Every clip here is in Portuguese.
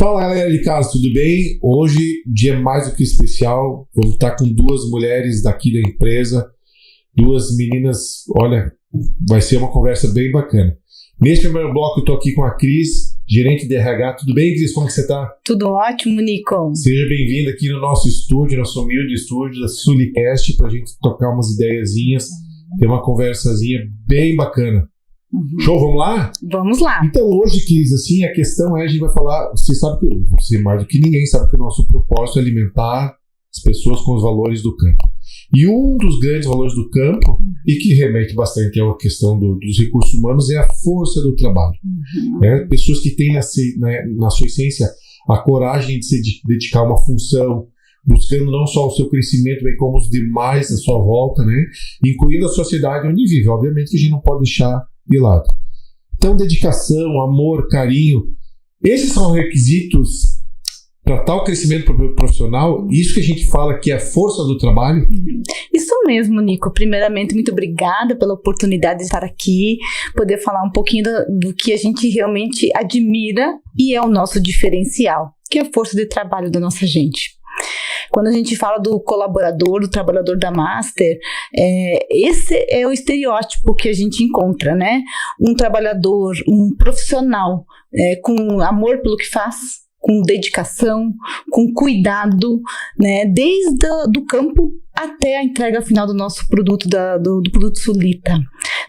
Fala galera de casa, tudo bem? Hoje, dia mais do que especial, vou estar com duas mulheres daqui da empresa, duas meninas, olha, vai ser uma conversa bem bacana. Neste primeiro bloco eu estou aqui com a Cris, gerente de RH. Tudo bem, Cris? Como que você está? Tudo ótimo, Nico. Seja bem-vinda aqui no nosso estúdio, nosso humilde estúdio da Sulicast, para a gente tocar umas ideiazinhas, ter uma conversazinha bem bacana. Show, vamos lá? Vamos lá. Então hoje, Cris, assim, a questão é, a gente vai falar, você sabe que você mais do que ninguém sabe que o nosso propósito é alimentar as pessoas com os valores do campo. E um dos grandes valores do campo, e que remete bastante à questão dos recursos humanos, é a força do trabalho. Pessoas que têm na sua essência a coragem de se dedicar a uma função, buscando não só o seu crescimento, bem como os demais à sua volta, né? Incluindo a sociedade onde vive. Obviamente que a gente não pode deixar de lado. Então, dedicação, amor, carinho, esses são requisitos para tal crescimento profissional. Isso que a gente fala que é a força do trabalho. Isso mesmo, Nico. Primeiramente, muito obrigada pela oportunidade de estar aqui, poder falar um pouquinho do que a gente realmente admira e é o nosso diferencial, que é a força de trabalho da nossa gente. Quando a gente fala do colaborador, do trabalhador da Master, esse é o estereótipo que a gente encontra, né? Um trabalhador, um profissional com amor pelo que faz, com dedicação, com cuidado, né? Desde do campo até a entrega final do nosso produto, do produto Sulita,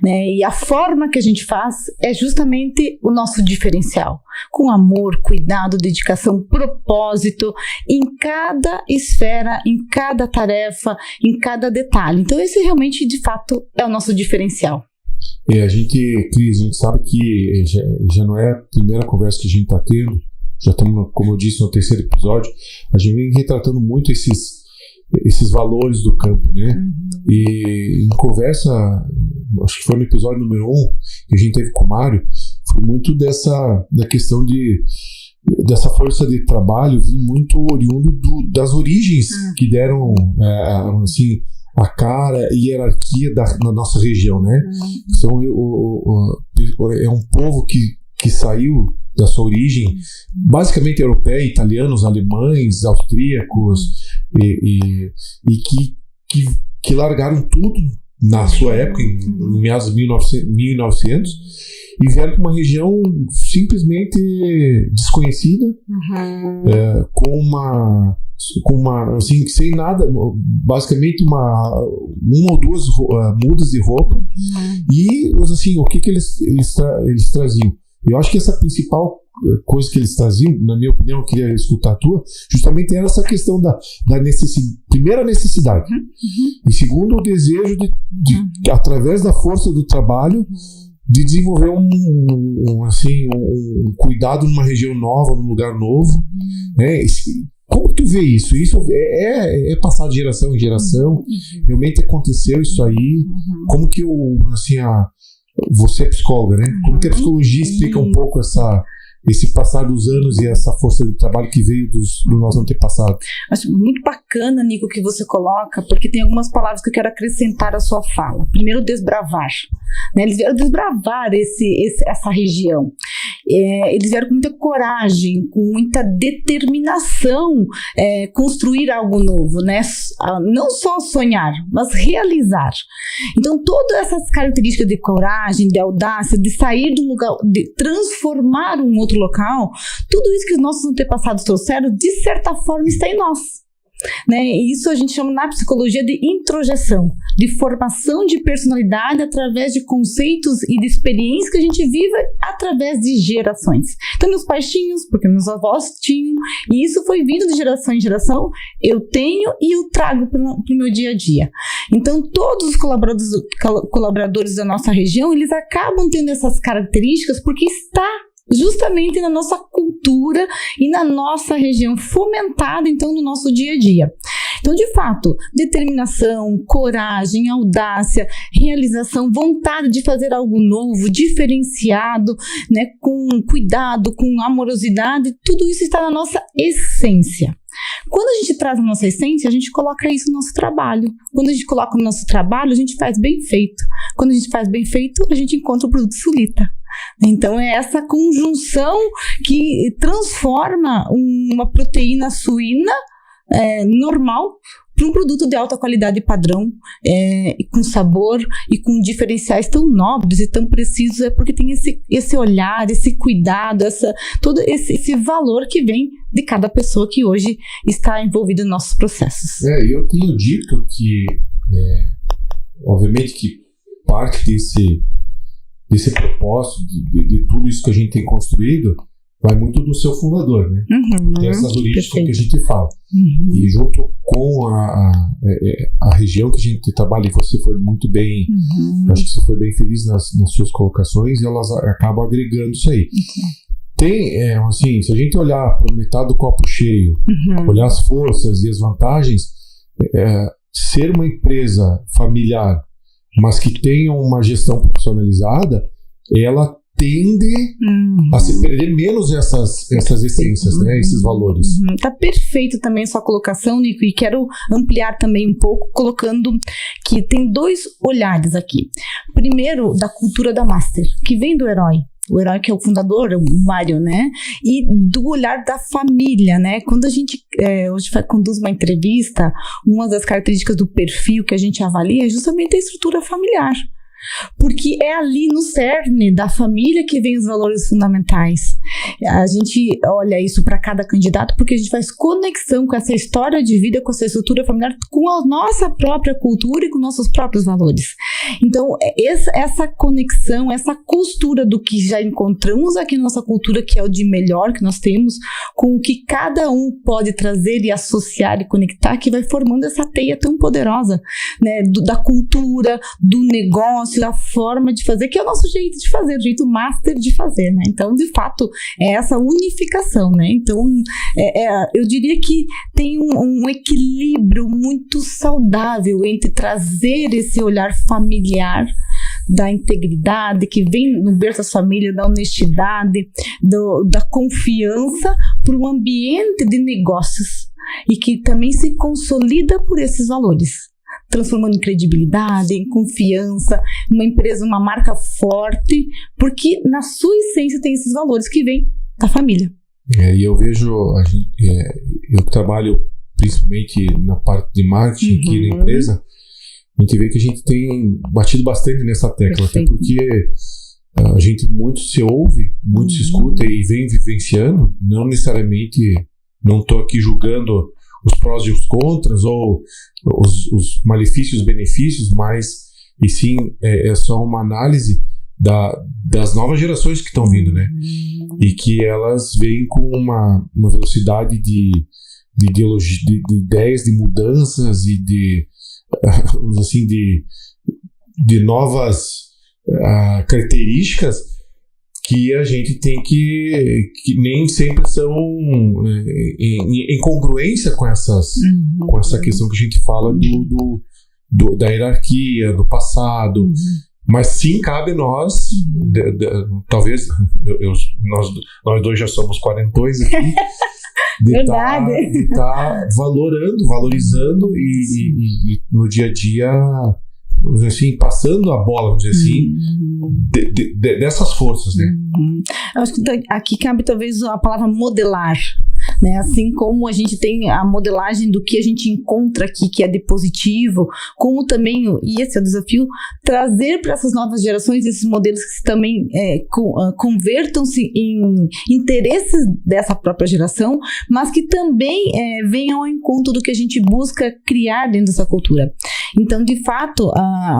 né? E a forma que a gente faz é justamente o nosso diferencial, com amor, cuidado, dedicação, propósito, em cada esfera, em cada tarefa, em cada detalhe. Então esse realmente, de fato, é o nosso diferencial. A gente sabe que já não é a primeira conversa que a gente está tendo, já estamos, como eu disse, no terceiro episódio, a gente vem retratando muito esses valores do campo, né? E em conversa, acho que foi no episódio número 1 que a gente teve com o Mário, foi muito da questão dessa força de trabalho vir muito oriundo das origens que deram assim, a cara e hierarquia na nossa região, né? Então, é um povo que saiu da sua origem basicamente europeia, italianos, alemães, austríacos, e que largaram tudo na sua época, em meados de 1900, e vieram para uma região simplesmente desconhecida, com uma assim, sem nada, basicamente uma ou duas mudas de roupa, e assim, o que eles traziam? Eu acho que essa principal coisa que eles traziam, na minha opinião, eu queria escutar a tua, justamente era essa questão da primeira necessidade, e segundo, o desejo de através da força do trabalho, de desenvolver um cuidado numa região nova, num lugar novo. Como tu vê isso? Isso é passado de geração em geração? Realmente aconteceu isso aí? Como que você é psicóloga, né? Como que a psicologia explica um pouco esse passar dos anos e essa força de trabalho que veio do nosso antepassado? Acho muito bacana, Nico, que você coloca, porque tem algumas palavras que eu quero acrescentar à sua fala. Primeiro, desbravar. Né? Eles vieram desbravar essa região. Eles vieram com muita coragem, com muita determinação, construir algo novo, né? Não só sonhar, mas realizar. Então, todas essas características de coragem, de audácia, de sair de um lugar, de transformar um outro local, tudo isso que os nossos antepassados trouxeram, de certa forma, está em nós. Né? Isso a gente chama na psicologia de introjeção, de formação de personalidade através de conceitos e de experiências que a gente vive através de gerações. Então meus pais tinham, porque meus avós tinham, e isso foi vindo de geração em geração, eu tenho e eu trago para o meu dia a dia. Então todos os colaboradores da nossa região, eles acabam tendo essas características porque está justamente na nossa cultura e na nossa região, fomentada então no nosso dia a dia. Então, de fato, determinação, coragem, audácia, realização, vontade de fazer algo novo, diferenciado, né, com cuidado, com amorosidade, tudo isso está na nossa essência. Quando a gente traz a nossa essência, a gente coloca isso no nosso trabalho. Quando a gente coloca no nosso trabalho, a gente faz bem feito. Quando a gente faz bem feito, a gente encontra o produto Sulita. Então é essa conjunção que transforma uma proteína suína normal para um produto de alta qualidade e padrão, com sabor e com diferenciais tão nobres e tão precisos, porque tem esse olhar, esse cuidado, todo esse valor que vem de cada pessoa que hoje está envolvida nos nossos processos. Eu tenho dito que, obviamente que parte desse propósito, de tudo isso que a gente tem construído, vai muito do seu fundador, né? Dessas origens que a gente fala. E junto com a região que a gente trabalha, e você foi muito bem, acho que você foi bem feliz nas suas colocações, e elas acabam agregando isso aí. Tem, assim, se a gente olhar para metade do copo cheio, olhar as forças e as vantagens, ser uma empresa familiar, mas que tenha uma gestão profissionalizada, ela tende a se perder menos essas essências, né, esses valores. Tá perfeito também a sua colocação, Nico, e quero ampliar também um pouco, colocando que tem 2 olhares aqui. Primeiro, da cultura da Master, que vem do Herói. O Herói que é o fundador, o Mário, né? E do olhar da família, né? Quando a gente hoje conduz uma entrevista, uma das características do perfil que a gente avalia é justamente a estrutura familiar. Porque é ali no cerne da família que vem os valores fundamentais. A gente olha isso para cada candidato porque a gente faz conexão com essa história de vida, com essa estrutura familiar, com a nossa própria cultura e com nossos próprios valores. Então, essa conexão, essa costura do que já encontramos aqui na nossa cultura, que é o de melhor que nós temos, com o que cada um pode trazer e associar e conectar, que vai formando essa teia tão poderosa, né, da cultura, do negócio, da forma de fazer, que é o nosso jeito de fazer, o jeito master de fazer, né? Então, de fato, é essa unificação, né? Então, eu diria que tem um equilíbrio muito saudável entre trazer esse olhar familiar da integridade, que vem no berço da família, da honestidade, da confiança, para um ambiente de negócios e que também se consolida por esses valores, transformando em credibilidade, em confiança, uma empresa, uma marca forte, porque na sua essência tem esses valores que vêm da família. E eu vejo, eu que trabalho principalmente na parte de marketing aqui na empresa, a gente vê que a gente tem batido bastante nessa tecla, até porque a gente muito se ouve, muito se escuta e vem vivenciando, não necessariamente, não estou aqui julgando os prós e os contras, ou os malefícios e os benefícios, mas e sim é só uma análise das novas gerações que estão vindo, né? E que elas vêm com uma velocidade de ideologia, de ideias, de mudanças e de novas características que a gente tem que nem sempre são em congruência com essa questão que a gente fala da hierarquia, do passado, mas sim cabe nós, talvez nós dois já somos 42 aqui, de estar valorizando e no dia a dia, vamos dizer assim, passando a bola, vamos dizer assim, dessas forças, né? Eu acho que aqui cabe talvez a palavra modelar, né? Assim como a gente tem a modelagem do que a gente encontra aqui, que é de positivo, como também, e esse é o desafio, trazer para essas novas gerações esses modelos que também convertam-se em interesses dessa própria geração, mas que também venham ao encontro do que a gente busca criar dentro dessa cultura. Então, de fato,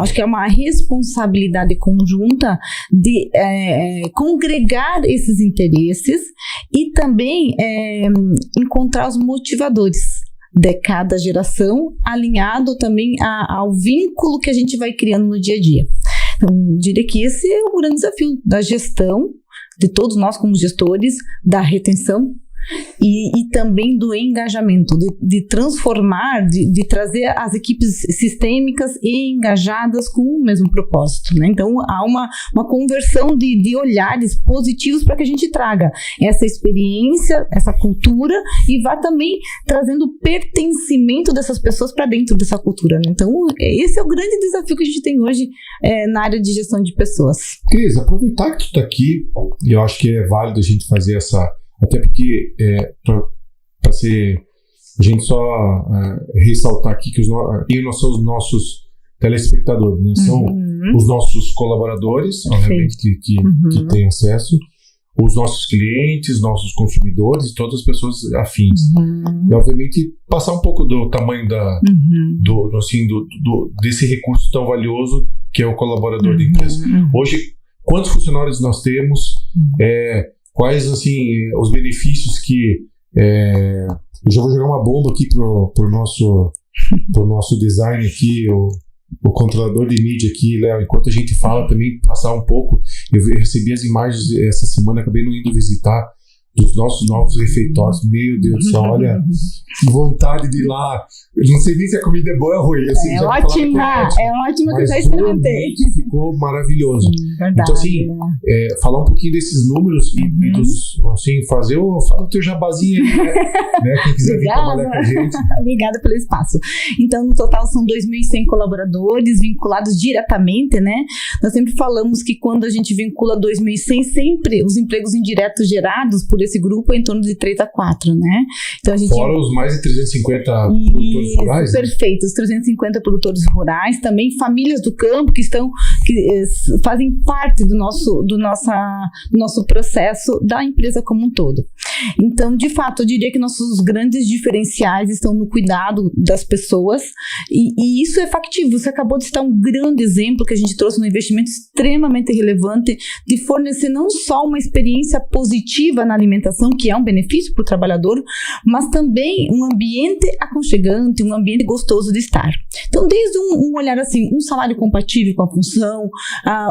acho que é uma responsabilidade conjunta de congregar esses interesses e também encontrar os motivadores de cada geração, alinhado também ao vínculo que a gente vai criando no dia a dia. Então, eu diria que esse é o grande desafio da gestão, de todos nós como gestores, da retenção e também do engajamento, de transformar, de trazer as equipes sistêmicas e engajadas com o mesmo propósito, né? Então, há uma conversão de olhares positivos para que a gente traga essa experiência, essa cultura e vá também trazendo pertencimento dessas pessoas para dentro dessa cultura, né? Então, esse é o grande desafio que a gente tem hoje na área de gestão de pessoas. Cris, aproveitar que tu está aqui, eu acho que é válido a gente fazer essa, até porque para ser, a gente só ressaltar aqui que nós somos os nossos telespectadores, né? São os nossos colaboradores, obviamente, que têm acesso, os nossos clientes, nossos consumidores, todas as pessoas afins. E, obviamente, passar um pouco do tamanho desse recurso tão valioso que é o colaborador da empresa. Hoje, quantos funcionários nós temos? Quais, assim, os benefícios que... eu já vou jogar uma bomba aqui pro nosso design aqui, o controlador de mídia aqui, Léo, enquanto a gente fala também, passar um pouco, eu recebi as imagens essa semana, acabei não indo visitar, dos nossos novos refeitórios. Meu Deus do céu, olha, que vontade de ir lá. Eu não sei nem se a comida é boa ou ruim. Assim, é ótima que eu já experimentei. Ficou maravilhoso. Verdade. Então, assim, falar um pouquinho desses números e dos, assim, fala o teu jabazinho aí, né? Quem quiser vir trabalhar com a gente. Obrigada pelo espaço. Então, no total, são 2.100 colaboradores vinculados diretamente, né? Nós sempre falamos que quando a gente vincula 2.100, sempre os empregos indiretos gerados por esse grupo é em torno de 3 a 4, né? Então, a gente... Fora os mais de 350 produtores rurais? Perfeito, os 350 produtores rurais, também famílias do campo que fazem parte do nosso processo da empresa como um todo. Então, de fato, eu diria que nossos grandes diferenciais estão no cuidado das pessoas e isso é factível. Você acabou de citar um grande exemplo que a gente trouxe no investimento extremamente relevante de fornecer não só uma experiência positiva na alimentação, que é um benefício para o trabalhador, mas também um ambiente aconchegante, um ambiente gostoso de estar. Então, desde um olhar assim, um salário compatível com a função,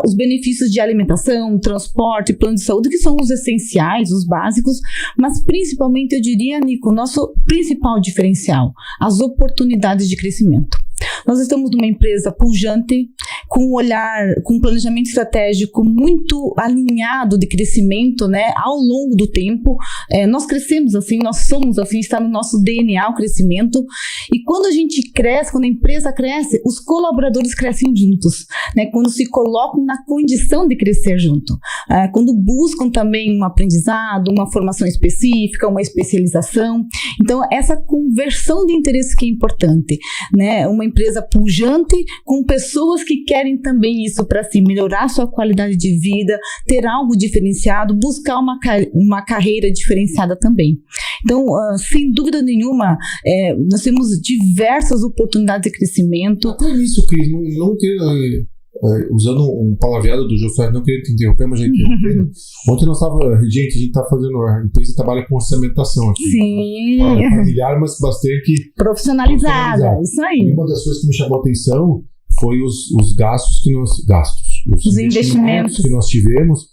os benefícios de alimentação, transporte, plano de saúde, que são os essenciais, os básicos, mas principalmente, eu diria, Nico, o nosso principal diferencial, as oportunidades de crescimento. Nós estamos numa empresa pujante, com um olhar, com um planejamento estratégico muito alinhado de crescimento, né, ao longo do tempo. Nós crescemos assim, nós somos assim, está no nosso DNA o crescimento. E quando a gente cresce, quando a empresa cresce, os colaboradores crescem juntos, né, quando se colocam na condição de crescer junto. Quando buscam também um aprendizado, uma formação específica, uma especialização. Então, essa conversão de interesse que é importante, né, uma empresa pujante com pessoas que querem também isso para si, melhorar sua qualidade de vida, ter algo diferenciado, buscar uma carreira diferenciada também. Então, sem dúvida nenhuma, nós temos diversas oportunidades de crescimento. Até isso, Cris, não ter... usando um palavreado do Jô Soares, não queria te interromper, mas já interrompendo. Ontem nós a gente está fazendo, a empresa trabalha com orçamentação aqui. Sim. Familiar, mas bastante profissionalizada. Isso aí. E uma das coisas que me chamou a atenção foi os gastos os investimentos que nós tivemos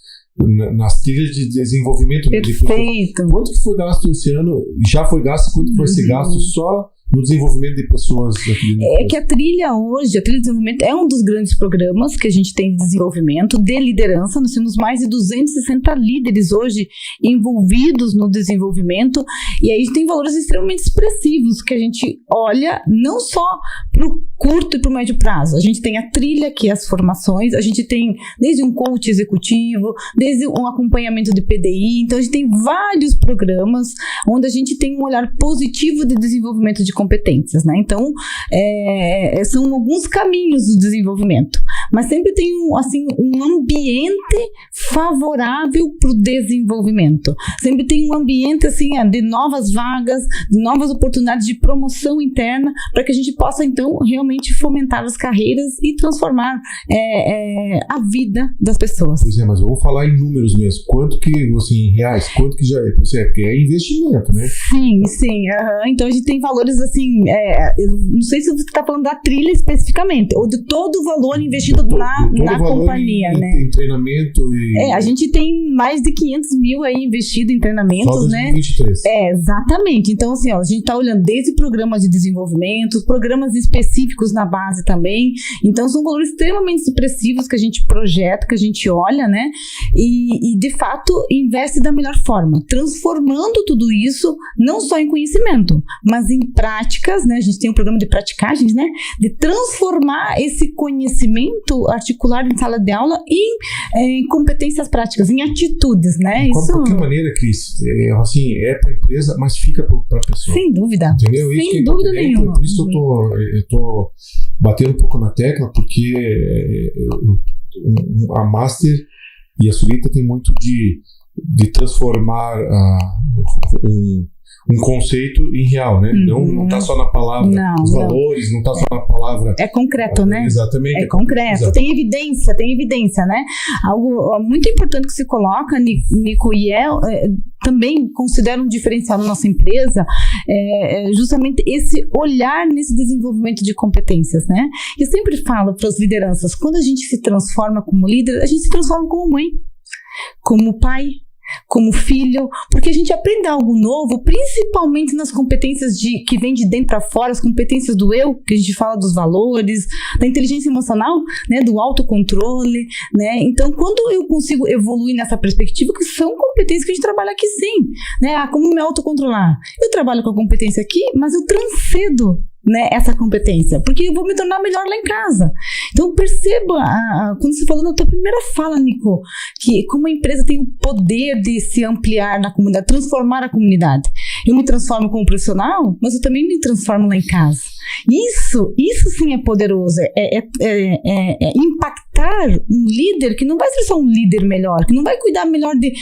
nas trilhas de desenvolvimento. Perfeito. Quanto que foi gasto esse ano? Já foi gasto? Quanto que vai ser gasto só no desenvolvimento de pessoas aqui? É que a trilha de desenvolvimento é um dos grandes programas que a gente tem de desenvolvimento, de liderança. Nós temos mais de 260 líderes hoje envolvidos no desenvolvimento, e aí tem valores extremamente expressivos que a gente olha não só para o curto e para o médio prazo. A gente tem a trilha, que é as formações, a gente tem desde um coach executivo, desde um acompanhamento de PDI. Então a gente tem vários programas onde a gente tem um olhar positivo de desenvolvimento de competências, né? Então, são alguns caminhos do desenvolvimento, mas sempre tem um ambiente favorável para o desenvolvimento. Sempre tem um ambiente assim, de novas vagas, de novas oportunidades de promoção interna, para que a gente possa, então, Então, realmente fomentar as carreiras e transformar a vida das pessoas. Pois é, mas vamos falar em números mesmo. Quanto que, assim, em reais, quanto que já é? Porque é investimento, né? Sim. Então, a gente tem valores, assim, eu não sei se você está falando da trilha especificamente, ou de todo o valor investido na companhia, né? Em treinamento e... a gente tem mais de 500 mil aí investido em treinamentos, só né? 2023. Exatamente. Então, assim, a gente está olhando desde programas de desenvolvimento, programas específicos na base também. Então, são valores extremamente expressivos que a gente projeta, que a gente olha, né? E de fato, investe da melhor forma, transformando tudo isso, não só em conhecimento, mas em práticas, né? A gente tem um programa de praticagens, né? De transformar esse conhecimento articular em sala de aula em competências práticas, em atitudes, né? De qualquer maneira, Cris, assim, para a empresa, mas fica para a pessoa. Sem dúvida. Entendeu? Sem dúvida nenhuma. Por isso que eu tô batendo um pouco na tecla, porque a Master e a Sulita tem muito de transformar um conceito em real, né? Não está só na palavra, os valores, não está só na palavra. É concreto, né? Exatamente. É concreto. Exato. Tem evidência, né? Algo muito importante que se coloca, Nico, e também considero um diferencial na nossa empresa, justamente esse olhar nesse desenvolvimento de competências, né? Eu sempre falo para as lideranças, quando a gente se transforma como líder, a gente se transforma como mãe, como pai, como filho, porque a gente aprende algo novo, principalmente nas competências que vem de dentro para fora, as competências do eu, que a gente fala dos valores, da inteligência emocional, né, do autocontrole, né? Então, quando eu consigo evoluir nessa perspectiva, que são competências que a gente trabalha aqui sim, né? Como me autocontrolar? Eu trabalho com a competência aqui, mas eu transcedo, né, essa competência, porque eu vou me tornar melhor lá em casa. Então perceba, quando você falou na tua primeira fala, Nico, que como a empresa tem o poder de se ampliar na comunidade, transformar a comunidade. Eu me transformo como profissional, mas eu também me transformo lá em casa. Isso sim é poderoso, é impactar um líder que não vai ser só um líder melhor, que não vai cuidar melhor de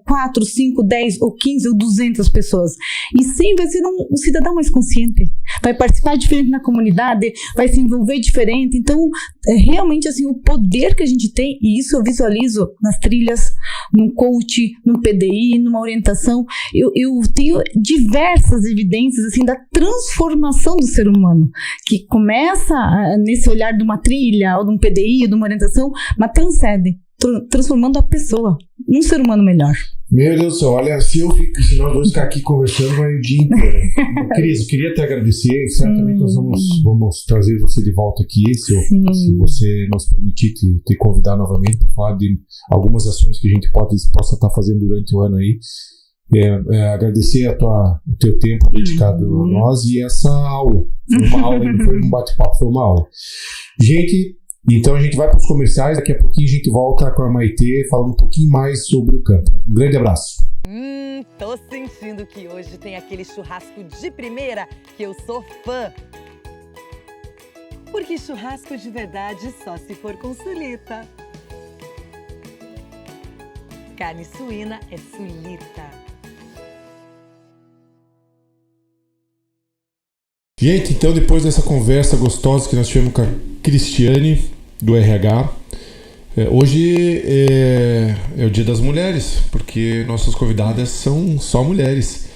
4, 5, 10 ou 15 ou 200 pessoas, e sim vai ser um cidadão mais consciente, vai participar diferente na comunidade, vai se envolver diferente. Então, realmente assim, o poder que a gente tem, e isso eu visualizo nas trilhas, num coach, num PDI, numa orientação, eu tenho diversas evidências assim da transformação do ser humano, que começa nesse olhar de uma trilha, ou de um PDI, ou de uma orientação, mas transcende, transformando a pessoa num ser humano melhor. Meu Deus do céu, olha, se nós dois ficar aqui conversando, vai o dia inteiro. Cris, eu queria te agradecer. Certamente nós vamos trazer você de volta aqui, se você nos permitir te convidar novamente para falar de algumas ações que a gente possa estar fazendo durante o ano aí. Agradecer o teu tempo dedicado a nós e essa aula. Foi uma aula, não foi um bate-papo, foi uma aula. Gente, então a gente vai para os comerciais, daqui a pouquinho a gente volta com a Maitê falando um pouquinho mais sobre o campo. Um grande abraço. Tô sentindo que hoje tem aquele churrasco de primeira que eu sou fã. Porque churrasco de verdade só se for com Sulita. Carne suína é Sulita. Gente, então depois dessa conversa gostosa que nós tivemos com a Cristiane, do RH, hoje é o Dia das Mulheres, porque nossas convidadas são só mulheres.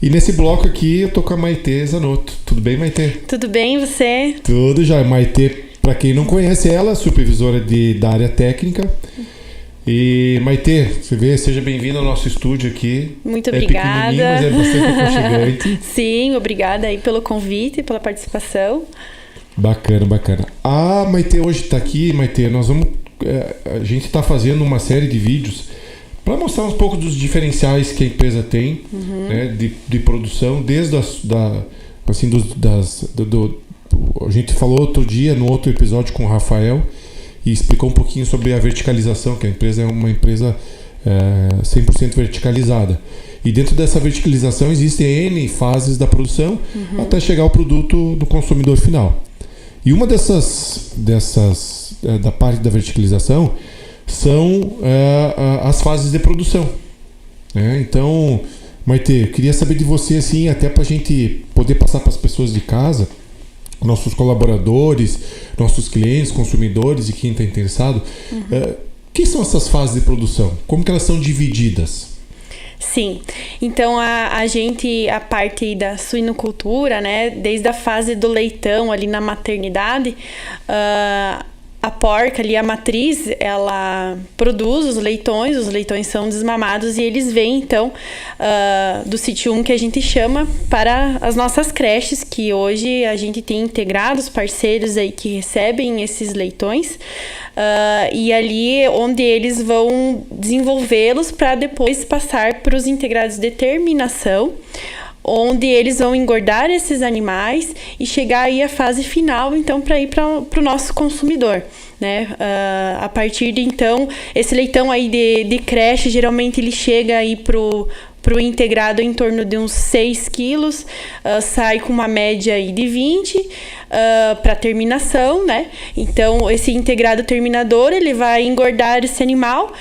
E nesse bloco aqui eu tô com a Maitê Zanotto. Tudo bem, Maitê? Tudo bem, e você? Tudo já. Maitê, para quem não conhece ela, supervisora da área técnica. E Maitê, seja bem-vinda ao nosso estúdio aqui. Muito obrigada. Mas é bastante aconchegante. Sim, obrigada aí pelo convite e pela participação. Bacana. A Maitê hoje está aqui. Maitê, a gente está fazendo uma série de vídeos para mostrar um pouco dos diferenciais que a empresa tem, né, de produção, desde a gente falou outro dia, no outro episódio com o Rafael, e explicou um pouquinho sobre a verticalização, que a empresa é uma empresa 100% verticalizada. E dentro dessa verticalização existem N fases da produção até chegar ao produto do consumidor final. E uma dessas da parte da verticalização são as fases de produção. Então, Maitê, eu queria saber de você, assim, até para a gente poder passar para as pessoas de casa, nossos colaboradores, nossos clientes, consumidores e quem está interessado, o que são essas fases de produção? Como que elas são divididas? Sim, então a parte da suinocultura, né, desde a fase do leitão ali na maternidade, a porca ali, a matriz, ela produz os leitões são desmamados e eles vêm então do sítio 1 que a gente chama para as nossas creches, que hoje a gente tem integrados parceiros aí que recebem esses leitões, e ali onde eles vão desenvolvê-los para depois passar para os integrados de terminação, onde eles vão engordar esses animais e chegar aí à fase final, então, para ir para o nosso consumidor, né? A partir de então, esse leitão aí de creche, geralmente ele chega aí pro integrado em torno de uns 6 quilos, sai com uma média aí de 20 para terminação, né? Então, esse integrado terminador, ele vai engordar esse animal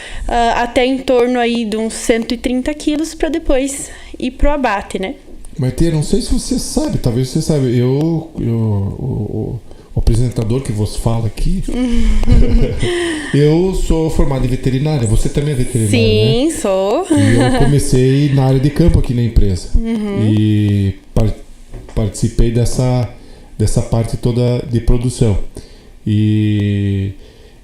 até em torno aí de uns 130 quilos para depois ir pro abate, né? Maite, não sei se você sabe, talvez você saiba, o apresentador que vos fala aqui, eu sou formado em veterinária, você também é veterinária, Sim, né? Sou. E eu comecei na área de campo aqui na empresa, e participei dessa parte toda de produção, e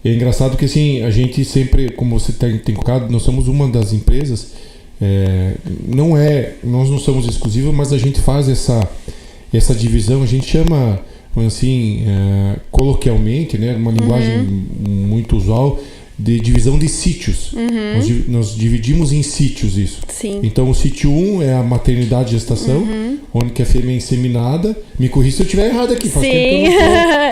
é engraçado que assim, a gente sempre, como você tem colocado, nós somos uma das empresas, nós não somos exclusivos, mas a gente faz essa divisão, a gente chama assim, coloquialmente, né, uma linguagem muito usual, de divisão de sítios. Nós dividimos em sítios isso. Sim. Então o sítio 1 é a maternidade e gestação, onde que a fêmea é inseminada. Me corrija se eu estiver errado aqui, faz tempo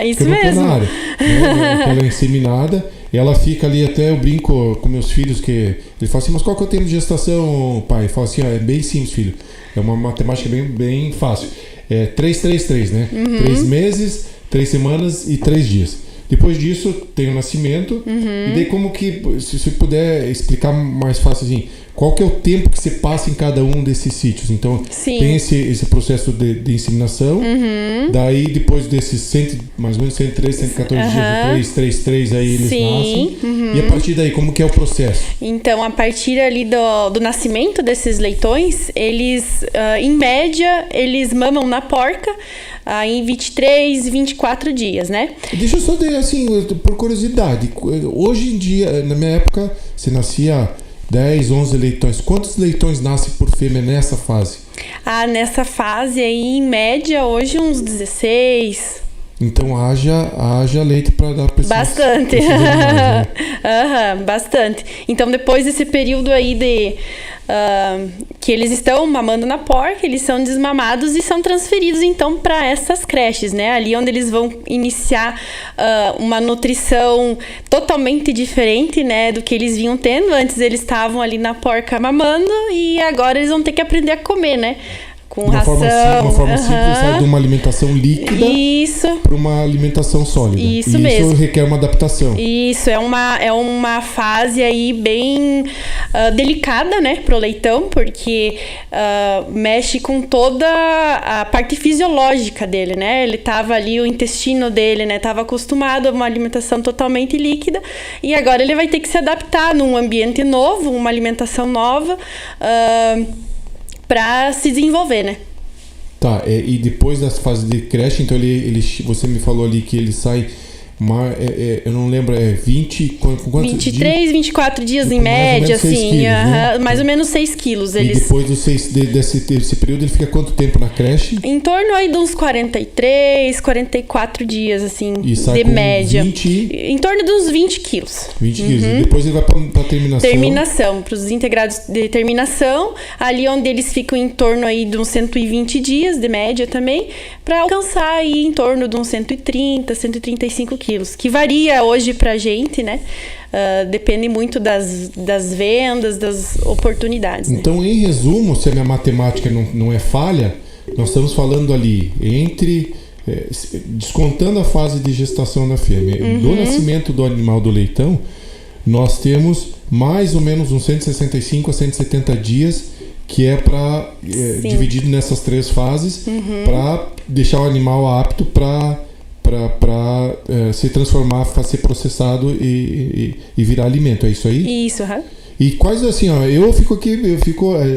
Isso mesmo. Na área, né? Ela é inseminada, ela fica ali, até eu brinco com meus filhos, que ele fala assim, mas qual que é o tempo de gestação, pai? Eu falo assim, é bem simples, filho. É uma matemática bem fácil. É 3, né? 3 meses, 3 semanas e 3 dias. Depois disso tem o nascimento, e daí como que, se você puder explicar mais fácil assim, qual que é o tempo que você passa em cada um desses sítios? Então, Sim. tem esse processo de inseminação, daí depois desses mais ou menos 113, 114 dias, 3, aí eles nascem, e a partir daí, como que é o processo? Então, a partir ali do nascimento desses leitões, eles, em média, eles mamam na porca em 23, 24 dias, né? Deixa eu só dizer assim, por curiosidade, hoje em dia, na minha época, você nascia 10, 11 leitões. Quantos leitões nascem por fêmea nessa fase? Nessa fase aí, em média, hoje uns 16. Então haja leite para dar para esses Bastante. animais, né? Bastante. Então, depois desse período aí que eles estão mamando na porca, eles são desmamados e são transferidos então para essas creches, né? Ali onde eles vão iniciar uma nutrição totalmente diferente, né, do que eles vinham tendo. Antes eles estavam ali na porca mamando e agora eles vão ter que aprender a comer, né? Com ração. Uma forma simples, sai de uma alimentação líquida para uma alimentação sólida. Isso mesmo. Isso requer uma adaptação. Isso, é uma fase aí bem delicada, né, pro leitão, porque mexe com toda a parte fisiológica dele, né? Ele tava ali, o intestino dele, né, tava acostumado a uma alimentação totalmente líquida e agora ele vai ter que se adaptar num ambiente novo, uma alimentação nova, para se desenvolver, né? Tá, e depois das fases de creche, então você me falou ali que ele sai, eu não lembro, 23, 24 dias em média, assim, quilos, né? Mais ou menos 6 quilos. E depois desse período, ele fica quanto tempo na creche? Em torno aí de uns 43, 44 dias, assim, e sai de com média. 20... Em torno de uns 20 quilos. 20 quilos. E depois ele vai para terminação. Terminação, para os integrados de terminação, ali onde eles ficam em torno aí de uns 120 dias, de média também, para alcançar aí em torno de uns 130, 135 quilos, que varia hoje pra gente, né? Depende muito das vendas, das oportunidades. Então, né? Em resumo, se a minha matemática não é falha, nós estamos falando ali entre... descontando a fase de gestação da fêmea, do nascimento do animal do leitão, nós temos mais ou menos uns 165 a 170 dias que é para dividido nessas 3 fases para deixar o animal apto para se transformar, ser processado e virar alimento. É isso aí? Isso, E quais assim, eu fico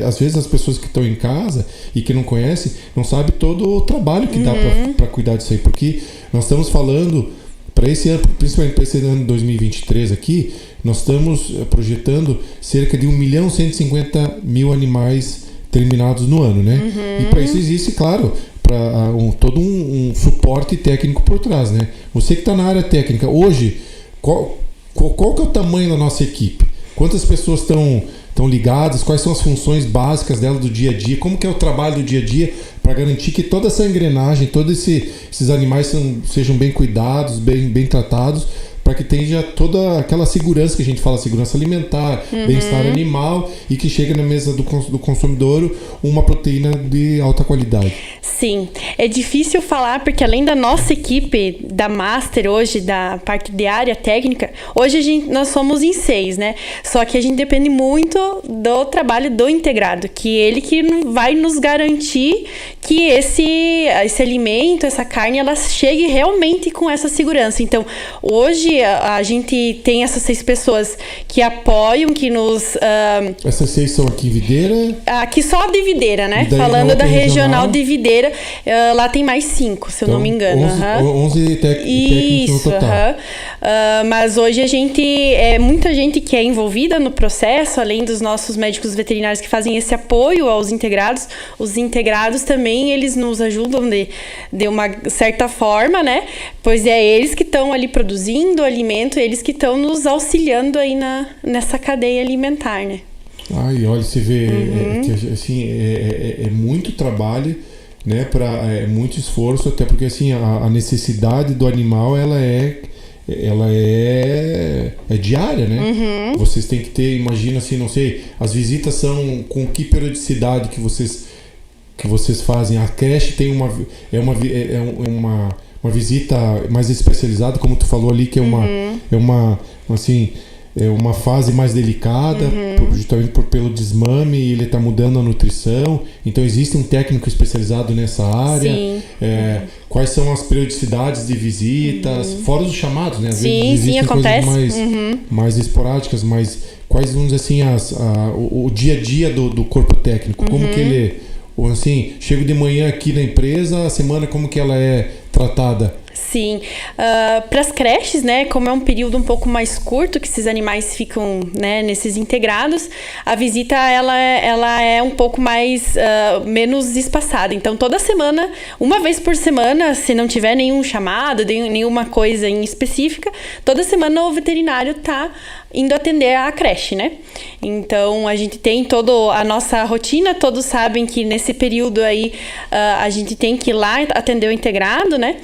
às vezes as pessoas que estão em casa e que não conhecem, não sabem todo o trabalho que dá para cuidar disso aí, porque nós estamos falando para esse ano, principalmente para esse ano de 2023 aqui, nós estamos projetando cerca de 1.150.000 animais terminados no ano, né? E para isso existe, claro, todo um suporte técnico por trás, né? Você que está na área técnica, hoje, qual que é o tamanho da nossa equipe? Quantas pessoas estão ligadas? Quais são as funções básicas dela do dia a dia? Como que é o trabalho do dia a dia para garantir que toda essa engrenagem, todos esses animais sejam bem cuidados, bem tratados, para que tenha toda aquela segurança que a gente fala, segurança alimentar, bem-estar animal, e que chegue na mesa do consumidor uma proteína de alta qualidade. Sim, é difícil falar porque além da nossa equipe da Master hoje, da parte de área técnica, hoje nós somos em 6, né? Só que a gente depende muito do trabalho do integrado, que ele que vai nos garantir que esse alimento, essa carne, ela chegue realmente com essa segurança. Então, hoje a gente tem essas 6 pessoas que apoiam, que nos... Essas 6 são aqui em Videira? Aqui só de Videira, né? Falando da regional de Videira, lá tem mais 5, se eu não me engano. 11 técnicos no total. Mas hoje muita gente que é envolvida no processo, além dos nossos médicos veterinários que fazem esse apoio aos integrados. Os integrados também, eles nos ajudam de uma certa forma, né? Pois é eles que estão ali produzindo o alimento, eles que estão nos auxiliando aí nessa cadeia alimentar, né? Ai, olha, você vê assim, é muito trabalho, né? É muito esforço, até porque assim a necessidade do animal ela é diária, né? Vocês têm que ter, imagina assim, não sei, as visitas são com que periodicidade que vocês fazem? A creche tem uma visita mais especializada, como tu falou ali, que é uma fase mais delicada, justamente pelo desmame, e ele está mudando a nutrição. Então existe um técnico especializado nessa área. Quais são as periodicidades de visitas, fora os chamados, né? Às vezes existem acontece. Coisas mais esporádicas, mas quais, vamos dizer assim, o dia a dia do corpo técnico? Como que ele, ou assim, chego de manhã aqui na empresa, a semana como que ela é tratada? Sim, para as creches, né, como é um período um pouco mais curto que esses animais ficam, né, nesses integrados, a visita ela é um pouco mais menos espaçada. Então toda semana, uma vez por semana, se não tiver nenhum chamado, nenhuma coisa em específica, toda semana o veterinário tá indo atender a creche, né? Então a gente tem toda a nossa rotina, todos sabem que nesse período aí a gente tem que ir lá atender o integrado, né?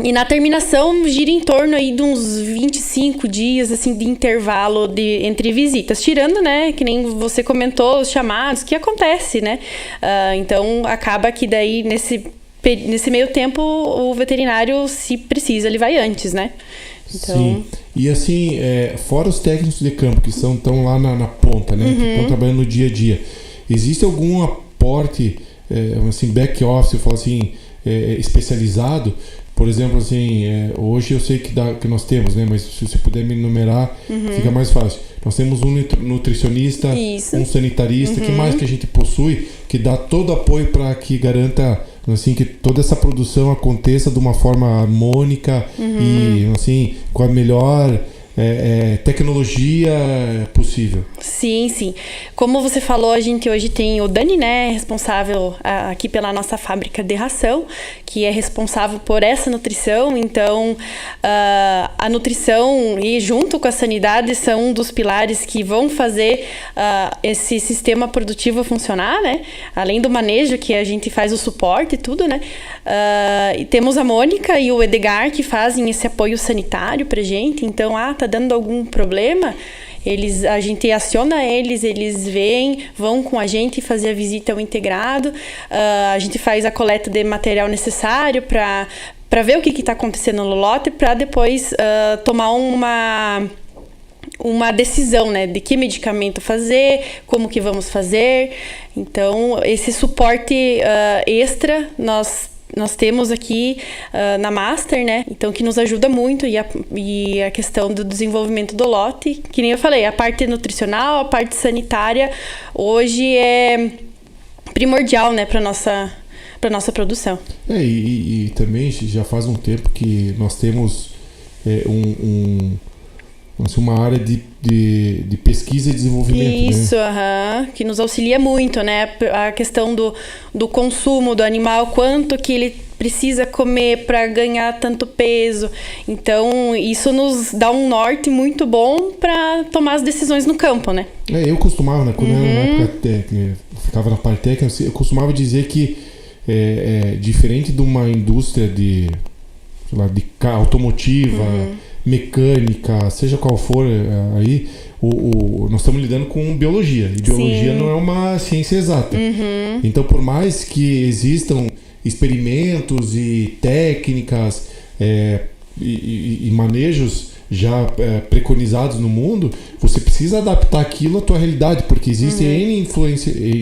E na terminação gira em torno aí de uns 25 dias assim, de intervalo entre visitas, tirando, né, que nem você comentou, os chamados, que acontece, né? Então acaba que daí nesse meio tempo o veterinário, se precisa, ele vai antes, né? Então... Sim, e assim, fora os técnicos de campo que estão lá na ponta, né, que estão trabalhando no dia a dia, existe algum aporte, assim, back office, eu falo assim, especializado? Por exemplo, assim, hoje eu sei que nós temos, né? Mas se você puder me enumerar, fica mais fácil. Nós temos um nutricionista, um sanitarista, que mais que a gente possui, que dá todo apoio para que garanta, assim, que toda essa produção aconteça de uma forma harmônica e, assim, com a melhor tecnologia possível. Sim, sim. Como você falou, a gente hoje tem o Dani, né, responsável aqui pela nossa fábrica de ração, que é responsável por essa nutrição. Então, a nutrição e junto com a sanidade são um dos pilares que vão fazer esse sistema produtivo funcionar, né? Além do manejo, que a gente faz o suporte e tudo, né? E temos a Mônica e o Edgar que fazem esse apoio sanitário pra gente. Então, tá dando algum problema, a gente aciona eles vêm, vão com a gente fazer a visita ao integrado, a gente faz a coleta de material necessário para ver o que está acontecendo no lote, para depois tomar uma decisão, né, de que medicamento fazer, como que vamos fazer. Então, esse suporte extra nós temos aqui na Master, né? Então, que nos ajuda muito, e a questão do desenvolvimento do lote, que nem eu falei, a parte nutricional, a parte sanitária, hoje é primordial, né, para nossa produção. E também já faz um tempo que nós temos uma área de pesquisa e desenvolvimento. Isso, né? Que nos auxilia muito, né? A questão do consumo do animal, quanto que ele precisa comer para ganhar tanto peso. Então, isso nos dá um norte muito bom para tomar as decisões no campo, né? Eu costumava, né? Quando eu era na época que ficava na parte técnica, eu costumava dizer que diferente de uma indústria de automotiva, mecânica, seja qual for aí, nós estamos lidando com biologia. E biologia não é uma ciência exata. Então, por mais que existam experimentos e técnicas e manejos já preconizados no mundo, você precisa adaptar aquilo à tua realidade, porque existem N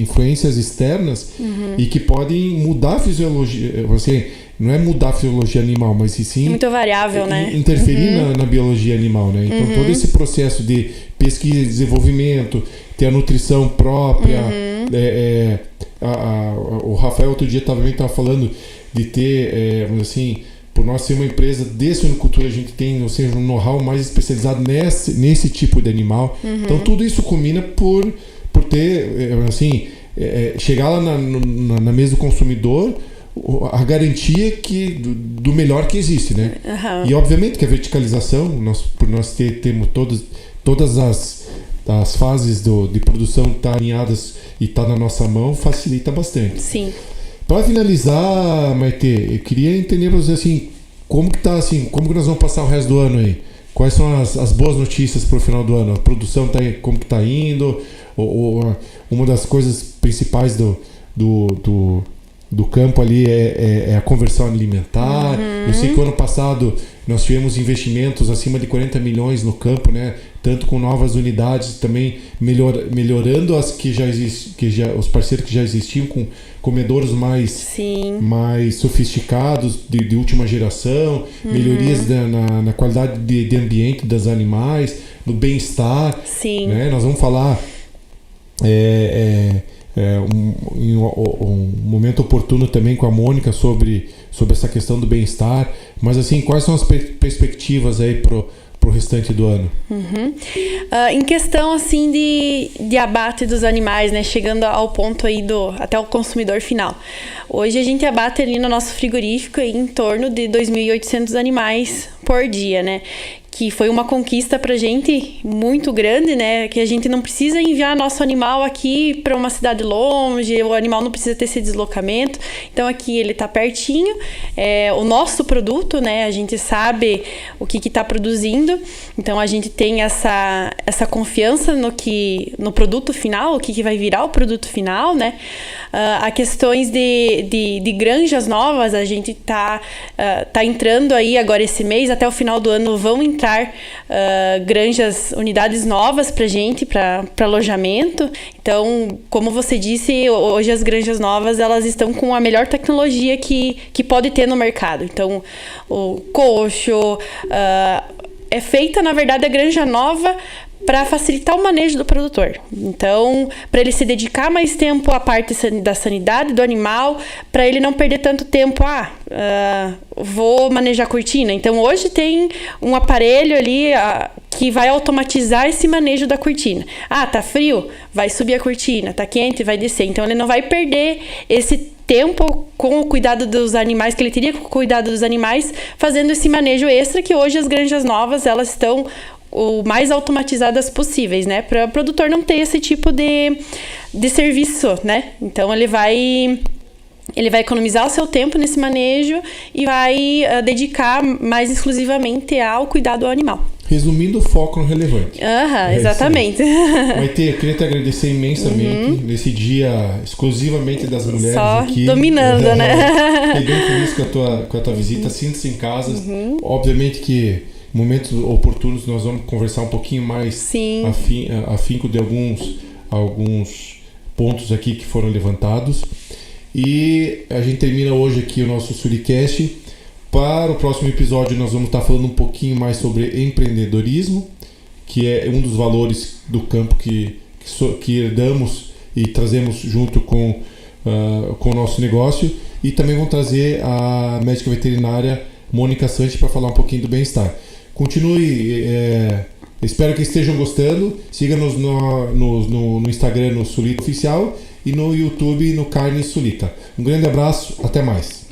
influências externas e que podem mudar a fisiologia. Você não é mudar a fisiologia animal, mas sim muito variável, né? Interferir na biologia animal, né? Então todo esse processo de pesquisa e desenvolvimento, ter a nutrição própria, o Rafael outro dia também estava falando de ter, assim, por nós ser uma empresa de suinocultura, a gente tem, ou seja, um know-how mais especializado nesse tipo de animal. Então tudo isso combina por ter, assim, chegar lá na mesa do consumidor a garantia do melhor que existe, né? E obviamente que a verticalização, por nós temos todas as fases de produção estar alinhadas e estar na nossa mão, facilita bastante. Sim. Para finalizar, Maite, eu queria entender você assim, como que nós vamos passar o resto do ano aí? Quais são as boas notícias para o final do ano? A produção como que está indo? Ou uma das coisas principais do campo ali é a conversão alimentar. Eu sei que o ano passado nós tivemos investimentos acima de 40 milhões no campo, né? Tanto com novas unidades, também melhorando as que já existem, os parceiros que já existiam, com comedouros mais sofisticados, de última geração, melhorias na qualidade de ambiente dos animais, no bem-estar. Sim. Né? Nós vamos falar em um momento oportuno também com a Mônica sobre essa questão do bem-estar, mas assim, quais são as perspectivas aí pro restante do ano? Em questão assim de abate dos animais, né, chegando ao ponto aí até o consumidor final. Hoje a gente abate ali no nosso frigorífico aí em torno de 2.800 animais por dia, né? Que foi uma conquista pra gente muito grande, né? Que a gente não precisa enviar nosso animal aqui para uma cidade longe, o animal não precisa ter esse deslocamento. Então aqui ele tá pertinho, o nosso produto, né? A gente sabe o que tá produzindo, então a gente tem essa confiança no produto final, o que vai virar o produto final, né? A questões de granjas novas, a gente tá entrando aí agora esse mês, até o final do ano vão entrar unidades novas pra gente, para alojamento. Então, como você disse, hoje as granjas novas, elas estão com a melhor tecnologia que pode ter no mercado. Então, o coxo, é feita, na verdade, a granja nova para facilitar o manejo do produtor. Então, para ele se dedicar mais tempo à parte da sanidade do animal, para ele não perder tanto tempo, vou manejar a cortina. Então, hoje tem um aparelho ali que vai automatizar esse manejo da cortina. Tá frio? Vai subir a cortina. Tá quente? Vai descer. Então, ele não vai perder esse tempo com o cuidado dos animais, que ele teria com o cuidado dos animais, fazendo esse manejo extra, que hoje as granjas novas, elas estão o mais automatizadas possíveis, né? Para o produtor não ter esse tipo de serviço, né? Então, ele vai economizar o seu tempo nesse manejo e vai dedicar mais exclusivamente ao cuidado do animal. Resumindo, foco no relevante. Exatamente. Maite, eu queria te agradecer imensamente nesse dia exclusivamente das mulheres só aqui. Dominando, né? Fiquei bem feliz com a tua visita. Sinta-se em casa. Obviamente que momentos oportunos nós vamos conversar um pouquinho mais afinco de alguns pontos aqui que foram levantados. E a gente termina hoje aqui o nosso Suricast. Para o próximo episódio nós vamos estar falando um pouquinho mais sobre empreendedorismo, que é um dos valores do campo que herdamos e trazemos junto com o nosso negócio. E também vamos trazer a médica veterinária Mônica Sanches para falar um pouquinho do bem-estar. Continue, espero que estejam gostando. Siga-nos no Instagram, no Sulita Oficial, e no YouTube, no Carne Sulita. Um grande abraço, até mais.